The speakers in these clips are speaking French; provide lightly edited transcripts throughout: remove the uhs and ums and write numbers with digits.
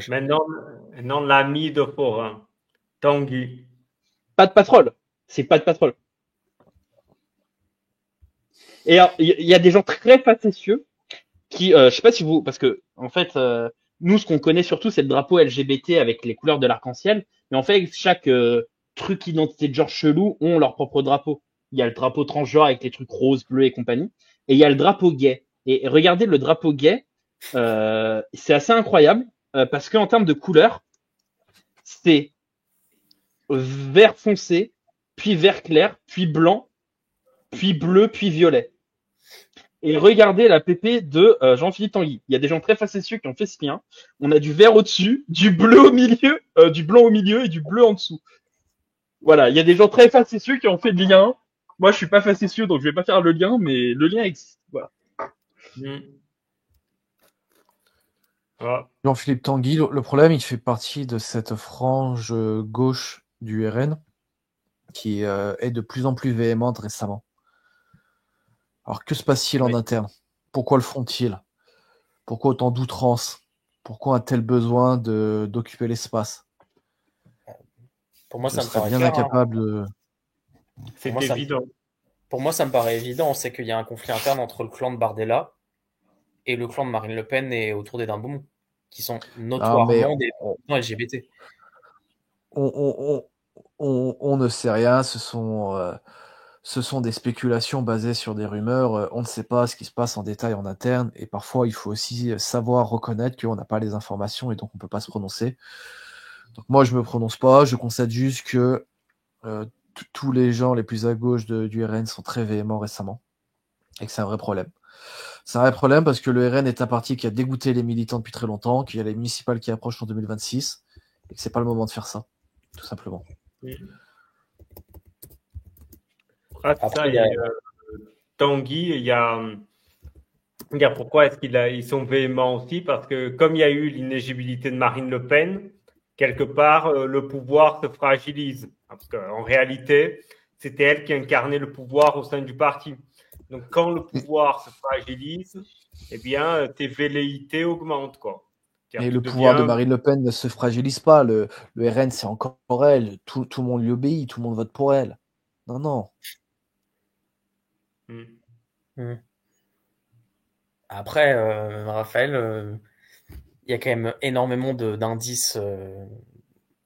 Maintenant l'ami de Forain, Tanguy. Pas de Patrol. C'est pas de Patrol. Et il y a des gens très facétieux qui, je sais pas si vous, parce que en fait, nous, ce qu'on connaît surtout, c'est le drapeau LGBT avec les couleurs de l'arc-en-ciel. Mais en fait, chaque truc identité de genre chelou ont leur propre drapeau. Il y a le drapeau transgenre avec les trucs roses, bleus et compagnie. Et il y a le drapeau gay. Et regardez le drapeau gay, c'est assez incroyable parce qu'en termes de couleurs, c'est vert foncé, puis vert clair, puis blanc, puis bleu, puis violet. Et regardez la PP de Jean-Philippe Tanguy. Il y a des gens très facétieux qui ont fait ce lien. On a du vert au-dessus, du bleu au milieu, du blanc au milieu et du bleu en dessous. Voilà, il y a des gens très facétieux qui ont fait le lien. Moi, je suis pas facétieux, donc je vais pas faire le lien, mais le lien existe. Voilà. Ah. Jean-Philippe Tanguy, le problème, il fait partie de cette frange gauche du RN qui est de plus en plus véhémente récemment. Alors, que se passe-t-il en interne? Pourquoi le font-ils? Pourquoi autant d'outrance? Pourquoi a-t-elle besoin d'occuper l'espace? Pour moi, ça me serais paraît bien clair, incapable de... C'est évident. Pour moi, ça me paraît évident, c'est qu'il y a un conflit interne entre le clan de Bardella et le clan de Marine Le Pen et autour des Beaumont, qui sont notoirement des LGBT. On ne sait rien, ce sont des spéculations basées sur des rumeurs, on ne sait pas ce qui se passe en détail en interne, et parfois il faut aussi savoir reconnaître qu'on n'a pas les informations et donc on ne peut pas se prononcer. Donc moi je me prononce pas, je constate juste que tous les gens les plus à gauche du RN sont très véhéments récemment, et que c'est un vrai problème. C'est un vrai problème parce que le RN est un parti qui a dégoûté les militants depuis très longtemps, qu'il y a les municipales qui approchent en 2026, et que c'est pas le moment de faire ça, tout simplement. Après, il y a Tanguy, il y a pourquoi est-ce ils sont véhéments aussi? Parce que comme il y a eu l'inéligibilité de Marine Le Pen, quelque part, le pouvoir se fragilise. Parce qu'en réalité, c'était elle qui incarnait le pouvoir au sein du parti. Donc, quand le pouvoir se fragilise, eh bien, tes velléités augmentent, quoi. Mais le pouvoir de Marine Le Pen ne se fragilise pas. Le RN, c'est encore elle. Tout le monde lui obéit. Tout le monde vote pour elle. Non, non. Après, Raphaël, il y a quand même énormément d'indices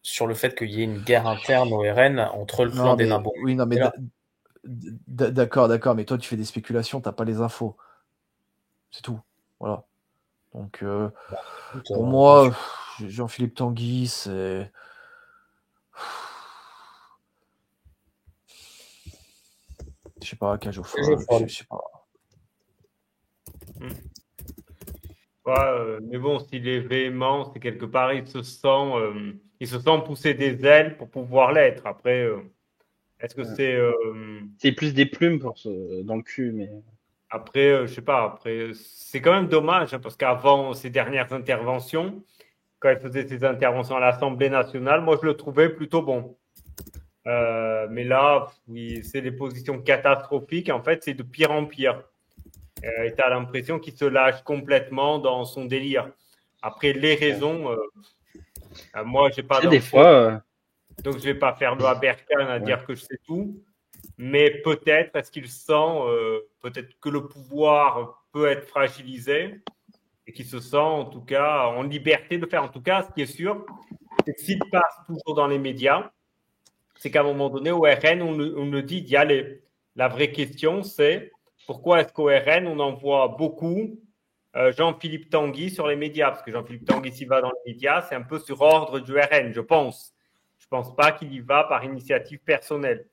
sur le fait qu'il y ait une guerre interne au RN entre le clan des Nains. Oui, non, mais d'accord. Mais toi, tu fais des spéculations, t'as pas les infos. C'est tout. Voilà. Donc, pour moi, Jean-Philippe Tanguy, c'est... Je sais pas, cage au fond. Je sais pas. Mais bon, s'il est véhément, c'est quelque part, il se sent pousser des ailes pour pouvoir l'être. Après, est-ce que c'est plus des plumes dans le cul, mais... Après, je sais pas. Après, c'est quand même dommage hein, parce qu'avant ses dernières interventions, quand il faisait ses interventions à l'Assemblée nationale, moi je le trouvais plutôt bon. Mais là, oui, c'est des positions catastrophiques. En fait, c'est de pire en pire. Et tu as l'impression qu'il se lâche complètement dans son délire. Après, les raisons, moi, j'ai pas d'infos. Des fois, donc je vais pas faire le Aberkan à dire que je sais tout. Mais peut-être, est-ce qu'il sent peut-être que le pouvoir peut être fragilisé et qu'il se sent en tout cas en liberté de faire. En tout cas, ce qui est sûr, c'est que s'il passe toujours dans les médias, c'est qu'à un moment donné, au RN, on le dit d'y aller. La vraie question, c'est pourquoi est-ce qu'au RN, on envoie beaucoup Jean-Philippe Tanguy sur les médias? Parce que Jean-Philippe Tanguy, s'il va dans les médias, c'est un peu sur ordre du RN, je pense. Je ne pense pas qu'il y va par initiative personnelle.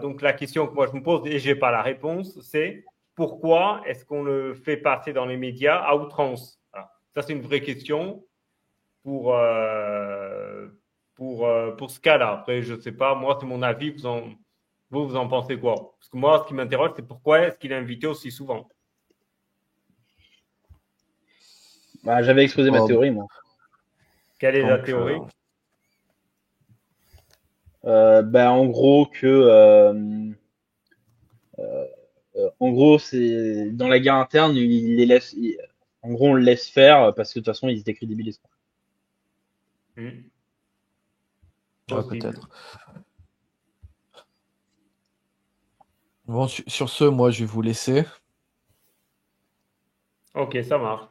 Donc la question que moi je me pose, et je n'ai pas la réponse, c'est pourquoi est-ce qu'on le fait passer dans les médias à outrance? Voilà. Ça, c'est une vraie question pour ce cas-là. Après, je ne sais pas, moi, c'est mon avis, vous en pensez quoi? Parce que moi, ce qui m'interroge, c'est pourquoi est-ce qu'il est invité aussi souvent? J'avais exposé ma théorie, moi. Quelle est la théorie? En gros que en gros c'est dans la guerre interne il les laisse en gros on le laisse faire parce que de toute façon ils se décrédibilisent. Hmm. Ouais, Possible. peut-être. Bon, sur ce, moi, je vais vous laisser. Ok, ça marche.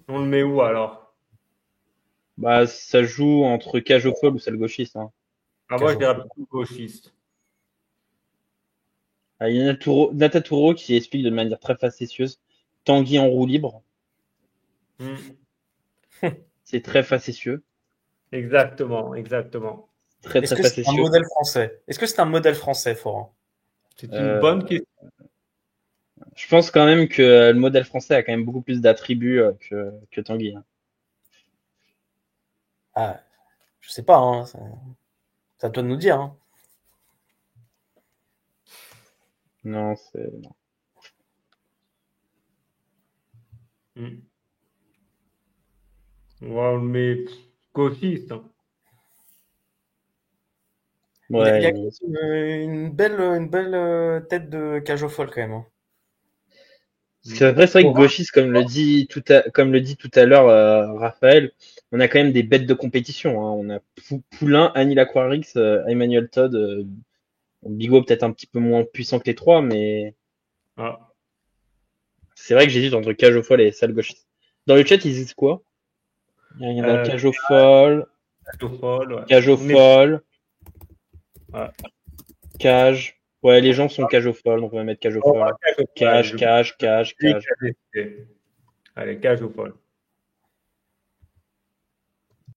On le met où alors? Bah, ça joue entre cage au folle ou salle gauchiste. Hein. Ah, moi, je Cage au dirais folle. plutôt gauchiste. Ah, il y a Nataturo qui explique de manière très facétieuse. Tanguy en roue libre, Hmm. c'est très facétieux. Exactement, exactement. Très Est-ce très que c'est un facétieux. modèle français? Est-ce que c'est un modèle français, Florent? C'est une Euh, bonne question. je pense quand même que le modèle français a quand même beaucoup plus d'attributs que Tanguy. Hein. Ah, je sais pas, hein. C'est à toi de nous dire, hein. Non, c'est. Hmm. Ouais, on le met gauchiste. Hein. Il y Ouais, a une belle tête de cage au folle quand même. Hein. c'est vrai, c'est vrai que Laurent, gauchiste, comme le dit tout à l'heure Raphaël, on a quand même des bêtes de compétition. Hein. On a Poulain, Annie Lacroix-Rix, Emmanuel Todd, Bigot peut-être un petit peu moins puissant que les trois, mais ah, c'est vrai que j'hésite entre cage au folle et salle gauchiste. Dans le chat, ils disent quoi? Il y en a euh, cage au folle, Castofol, ouais. cage au On est folle, ouais. cage. Ouais, les gens sont cage au folle, donc on va mettre cage au On va folle. cage au Cage, folle. cage, cage, Je- cage. Allez, cage au folle.